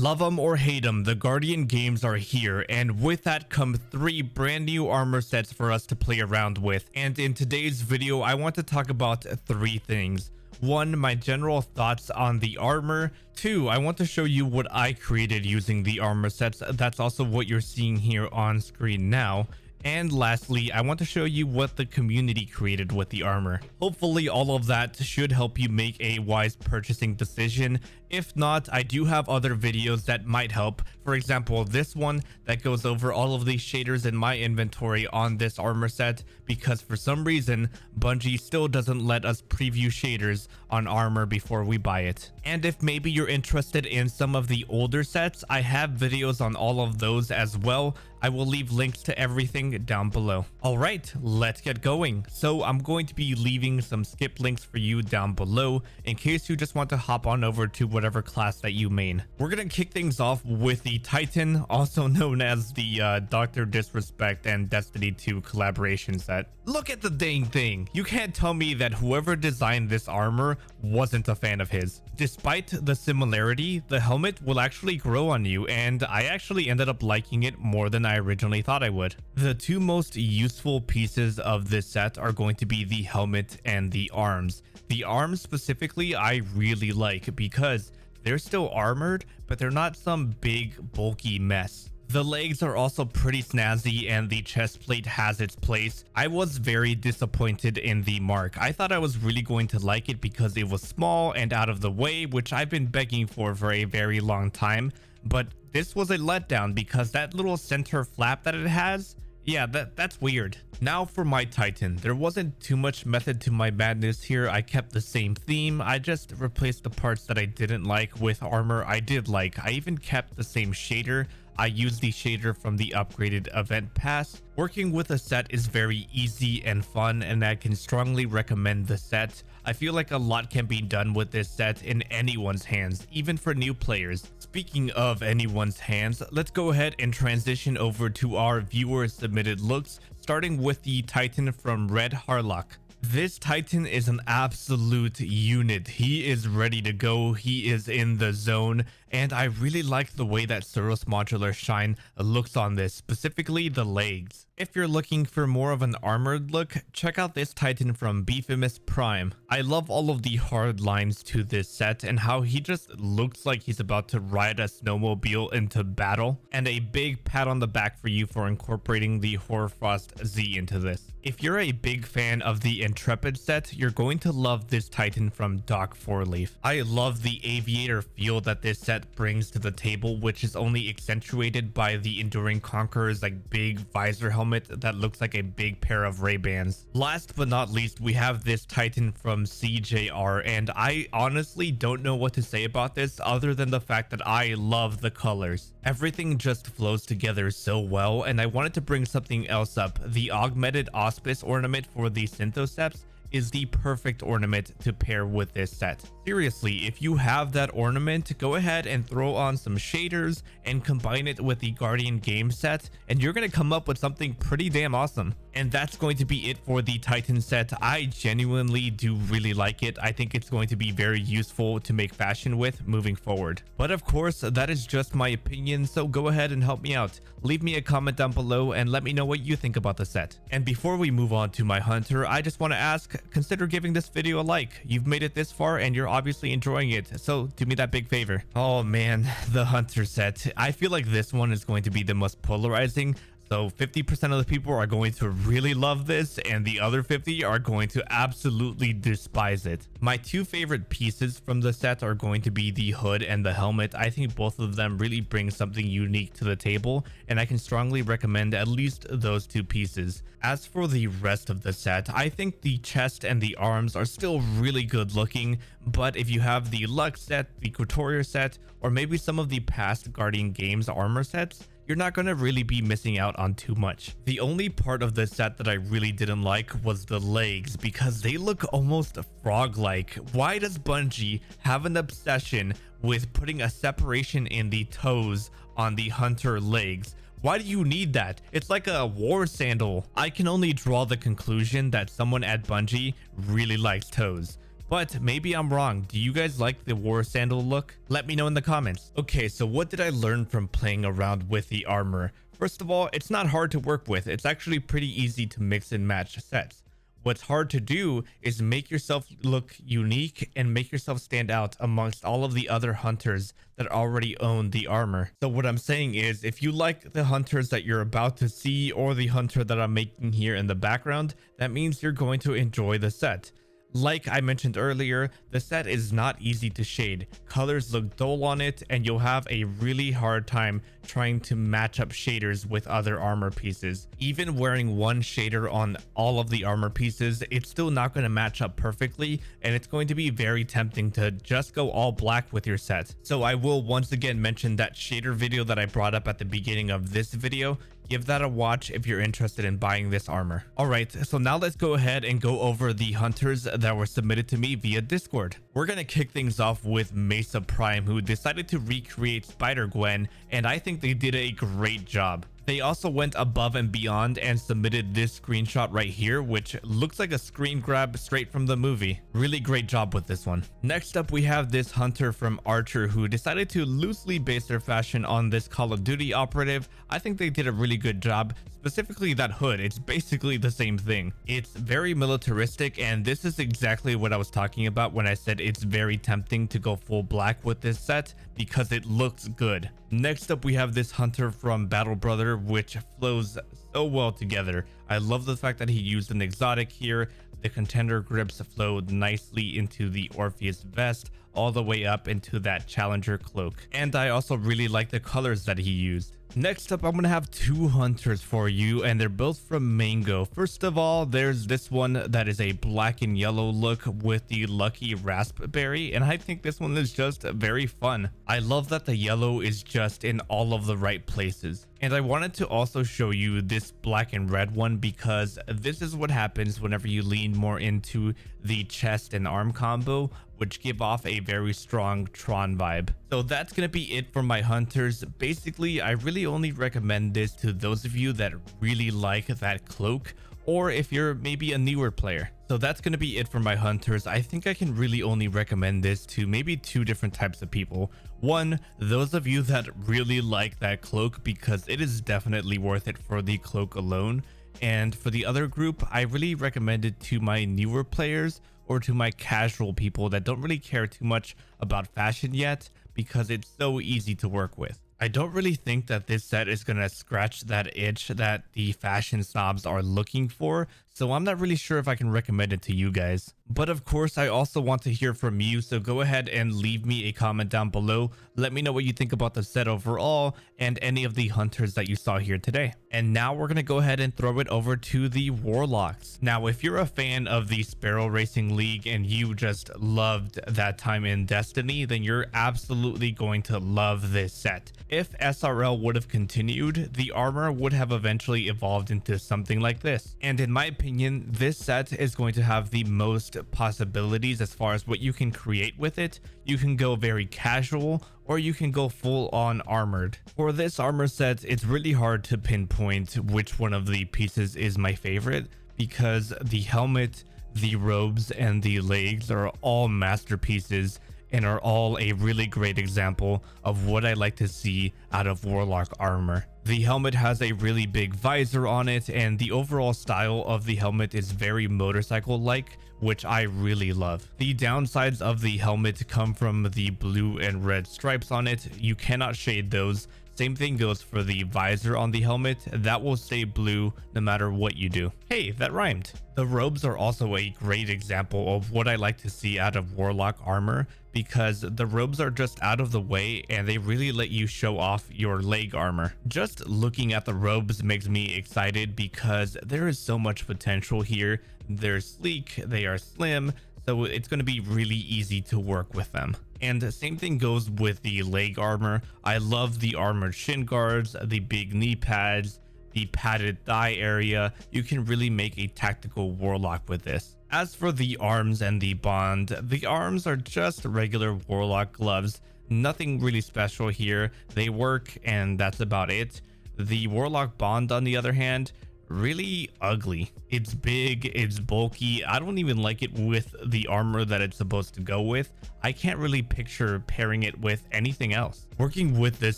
Love them or hate them, the Guardian games are here, and with that come 3 brand new armor sets for us to play around with. And in today's video, I want to talk about 3 things. 1, my general thoughts on the armor. 2, I want to show you what I created using the armor sets. That's also what you're seeing here on screen now. And lastly, I want to show you what the community created with the armor. Hopefully all of that should help you make a wise purchasing decision. If not, I do have other videos that might help. For example, this one that goes over all of the shaders in my inventory on this armor set, because for some reason, Bungie still doesn't let us preview shaders on armor before we buy it. And if maybe you're interested in some of the older sets, I have videos on all of those as well. I will leave links to everything down below. All right, let's get going. So I'm going to be leaving some skip links for you down below in case you just want to hop on over to whatever class that you main. We're gonna kick things off with the Titan, also known as the Dr. Disrespect and Destiny 2 collaboration set. Look at the dang thing. You can't tell me that whoever designed this armor wasn't a fan of his. Despite the similarity, the helmet will actually grow on you, and I actually ended up liking it more than I originally thought I would. The 2 most useful pieces of this set are going to be the helmet and the arms. The arms specifically I really like because they're still armored, but they're not some big bulky mess. The legs are also pretty snazzy and the chest plate has its place. I was very disappointed in the mark. I thought I was really going to like it because it was small and out of the way, which I've been begging for a very long time. But this was a letdown because that little center flap that it has, yeah, that's weird. Now for my Titan. There wasn't too much method to my madness here. I kept the same theme. I just replaced the parts that I didn't like with armor I did like. I even kept the same shader. I used the shader from the upgraded event pass. Working with a set is very easy and fun, and I can strongly recommend the set. I feel like a lot can be done with this set in anyone's hands, even for new players. Speaking of anyone's hands, let's go ahead and transition over to our viewer submitted looks, starting with the Titan from Red Warlock. This Titan is an absolute unit. He is ready to go. He is in the zone. And I really like the way that Suros Modular Shine looks on this, specifically the legs. If you're looking for more of an armored look, check out this Titan from Beefimus Prime. I love all of the hard lines to this set and how he just looks like he's about to ride a snowmobile into battle. And a big pat on the back for you for incorporating the Hoarfrost Z into this. If you're a big fan of the Intrepid set, you're going to love this Titan from Doc 4-Leaf. I love the aviator feel that this set brings to the table, which is only accentuated by the Enduring Conqueror's like big visor helmet that looks like a big pair of Ray-Bans. Last but not least, we have this Titan from CJR, and I honestly don't know what to say about this other than the fact that I love the colors. Everything just flows together so well, and I wanted to bring something else up. The augmented auspice ornament for the Synthoceps is the perfect ornament to pair with this set. Seriously, if you have that ornament, go ahead and throw on some shaders and combine it with the Guardian game set, and you're gonna come up with something pretty damn awesome. And that's going to be it for the Titan set. I genuinely do really like it. I think it's going to be very useful to make fashion with moving forward. But of course, that is just my opinion, so go ahead and help me out. Leave me a comment down below and let me know what you think about the set. And before we move on to my hunter, I just want to ask, consider giving this video a like. You've made it this far and you're obviously enjoying it, so do me that big favor. Oh man, the hunter set. I feel like this one is going to be the most polarizing. So 50% of the people are going to really love this and the other 50 are going to absolutely despise it. My 2 favorite pieces from the set are going to be the hood and the helmet. I think both of them really bring something unique to the table, and I can strongly recommend at least those 2 pieces. As for the rest of the set, I think the chest and the arms are still really good looking, but if you have the Lux set, the Couturier set, or maybe some of the past Guardian Games armor sets, you're not going to really be missing out on too much. The only part of the set that I really didn't like was the legs, because they look almost frog-like. Why does Bungie have an obsession with putting a separation in the toes on the hunter legs? Why do you need that? It's like a war sandal. I can only draw the conclusion that someone at Bungie really likes toes. but maybe I'm wrong. Do you guys like the war sandal look? Let me know in the comments. Okay, so what did I learn from playing around with the armor? First of all, it's not hard to work with. It's actually pretty easy to mix and match sets. What's hard to do is make yourself look unique and make yourself stand out amongst all of the other hunters that already own the armor. So what I'm saying is, if you like the hunters that you're about to see or the hunter that I'm making here in the background, that means you're going to enjoy the set. Like I mentioned earlier, the set is not easy to shade. Colors look dull on it, and you'll have a really hard time trying to match up shaders with other armor pieces. Even wearing one shader on all of the armor pieces, it's still not going to match up perfectly, and it's going to be very tempting to just go all black with your set. So I will once again mention that shader video that I brought up at the beginning of this video. Give that a watch if you're interested in buying this armor. All right, so now let's go ahead and go over the hunters that were submitted to me via Discord. We're gonna kick things off with Mesa Prime, who decided to recreate Spider-Gwen, and I think they did a great job. They also went above and beyond and submitted this screenshot right here, which looks like a screen grab straight from the movie. Really great job with this one. Next up, we have this hunter from Archer who decided to loosely base their fashion on this Call of Duty operative. I think they did a really good job. Specifically that hood, it's basically the same thing. It's very militaristic, and this is exactly what I was talking about when I said it's very tempting to go full black with this set because it looks good. Next up, we have this hunter from Battle Brother, which flows so well together. I love the fact that he used an exotic here. The contender grips flowed nicely into the Orpheus vest, all the way up into that Challenger cloak. And I also really like the colors that he used. Next up, I'm gonna have two hunters for you, and they're both from Mango. First of all, there's this one that is a black and yellow look with the Lucky Raspberry, and I think this one is just very fun. I love that the yellow is just in all of the right places. And I wanted to also show you this black and red one because this is what happens whenever you lean more into the chest and arm combo, which give off a very strong Tron vibe. So that's gonna be it for my hunters. Basically, I really only recommend this to those of you that really like that cloak, or if you're maybe a newer player. So that's going to be it for my hunters. I think I can really only recommend this to maybe two different types of people. One, those of you that really like that cloak, because it is definitely worth it for the cloak alone. And for the other group, I really recommend it to my newer players or to my casual people that don't really care too much about fashion yet, because it's so easy to work with. I don't really think that this set is going to scratch that itch that the fashion snobs are looking for, so I'm not really sure if I can recommend it to you guys. But of course, I also want to hear from you, so go ahead and leave me a comment down below. Let me know what you think about the set overall and any of the hunters that you saw here today. And now we're going to go ahead and throw it over to the Warlocks. Now, if you're a fan of the Sparrow Racing League and you just loved that time in Destiny, then you're absolutely going to love this set. If SRL would have continued, the armor would have eventually evolved into something like this. And in my opinion, this set is going to have the most possibilities as far as what you can create with it. You can go very casual, or you can go full on armored. For this armor set, it's really hard to pinpoint which one of the pieces is my favorite, because the helmet, the robes, and the legs are all masterpieces and are all a really great example of what I like to see out of Warlock armor. The helmet has a really big visor on it, and the overall style of the helmet is very motorcycle-like, which I really love. The downsides of the helmet come from the blue and red stripes on it. You cannot shade those. Same thing goes for the visor on the helmet. That will stay blue no matter what you do. Hey, that rhymed. The robes are also a great example of what I like to see out of Warlock armor, because the robes are just out of the way and they really let you show off your leg armor. Just looking at the robes makes me excited because there is so much potential here. They're sleek, they are slim, so it's going to be really easy to work with them. And the same thing goes with the leg armor. I love the armored shin guards, the big knee pads, the padded thigh area. You can really make a tactical Warlock with this. As for the arms and the bond, the arms are just regular Warlock gloves. Nothing really special here. They work and that's about it. The Warlock bond, on the other hand, really ugly. It's big, it's bulky. I don't even like it with the armor that it's supposed to go with. I can't really picture pairing it with anything else. Working with this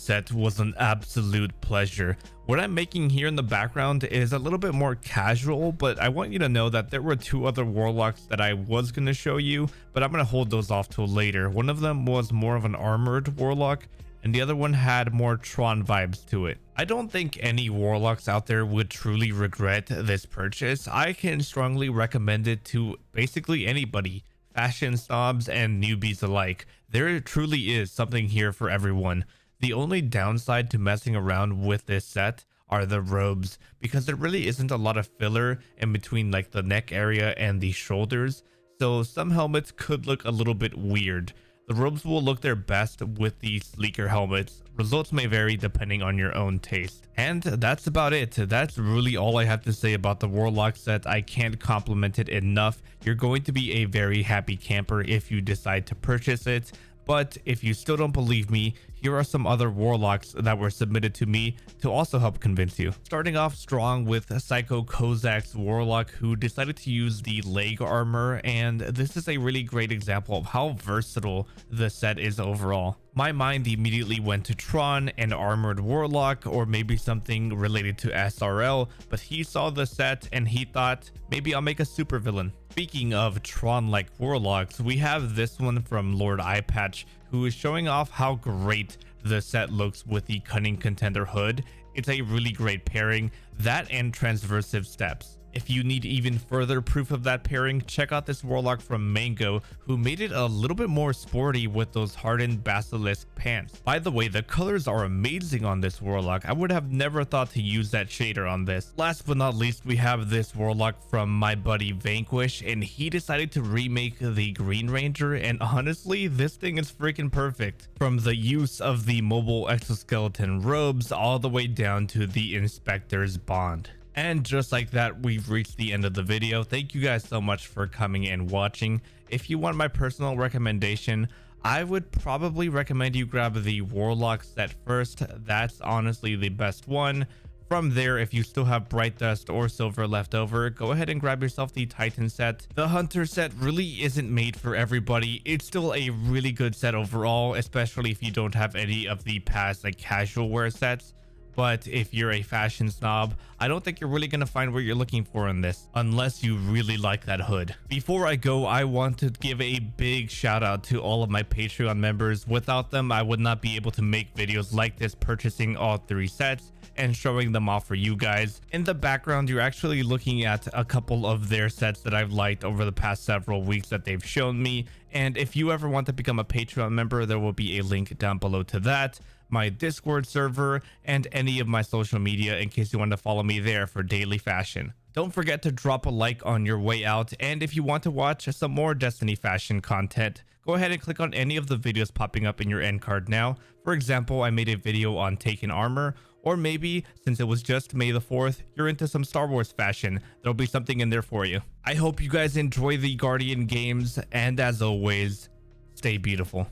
set was an absolute pleasure. What I'm making here in the background is a little bit more casual, but I want you to know that there were two other warlocks that I was going to show you, but I'm going to hold those off till later. One of them was more of an armored warlock, and the other one had more Tron vibes to it. I don't think any warlocks out there would truly regret this purchase. I can strongly recommend it to basically anybody, fashion snobs and newbies alike. There truly is something here for everyone. The only downside to messing around with this set are the robes, because there really isn't a lot of filler in between like the neck area and the shoulders, so some helmets could look a little bit weird. The robes will look their best with the sleeker helmets. Results may vary depending on your own taste. And that's about it. That's really all I have to say about the Warlock set. I can't compliment it enough. You're going to be a very happy camper if you decide to purchase it. But if you still don't believe me, here are some other warlocks that were submitted to me to also help convince you. Starting off strong with Psycho Kozak's warlock, who decided to use the leg armor, and this is a really great example of how versatile the set is overall. My mind immediately went to Tron, an armored warlock, or maybe something related to SRL, but he saw the set and he thought, maybe I'll make a supervillain. Speaking of Tron-like warlocks, we have this one from Lord Eyepatch, who is showing off how great the set looks with the Cunning Contender hood. It's a really great pairing, that and transversive steps. If you need even further proof of that pairing, check out this warlock from Mango, who made it a little bit more sporty with those hardened basilisk pants. By the way, the colors are amazing on this warlock. I would have never thought to use that shader on this. Last but not least, we have this warlock from my buddy Vanquish, and he decided to remake the Green Ranger, and honestly, this thing is freaking perfect. From the use of the mobile exoskeleton robes all the way down to the Inspector's Bond. And just like that, we've reached the end of the video. Thank you guys so much for coming and watching. If you want my personal recommendation, I would probably recommend you grab the Warlock set first. That's honestly the best one. From there, if you still have Bright Dust or Silver left over, go ahead and grab yourself the Titan set. The Hunter set really isn't made for everybody. It's still a really good set overall, especially if you don't have any of the past like casual wear sets. But if you're a fashion snob, I don't think you're really going to find what you're looking for in this, unless you really like that hood. Before I go, I want to give a big shout out to all of my Patreon members. Without them, I would not be able to make videos like this, purchasing all three sets and showing them off for you guys. In the background, you're actually looking at a couple of their sets that I've liked over the past several weeks that they've shown me. And if you ever want to become a Patreon member, there will be a link down below to that, my Discord server, and any of my social media in case you want to follow me there for daily fashion. Don't forget to drop a like on your way out, and if you want to watch some more Destiny fashion content, go ahead and click on any of the videos popping up in your end card now. For example, I made a video on Taken Armor, or maybe since it was just May the 4th, you're into some Star Wars fashion, there'll be something in there for you. I hope you guys enjoy the Guardian games, and as always, stay beautiful.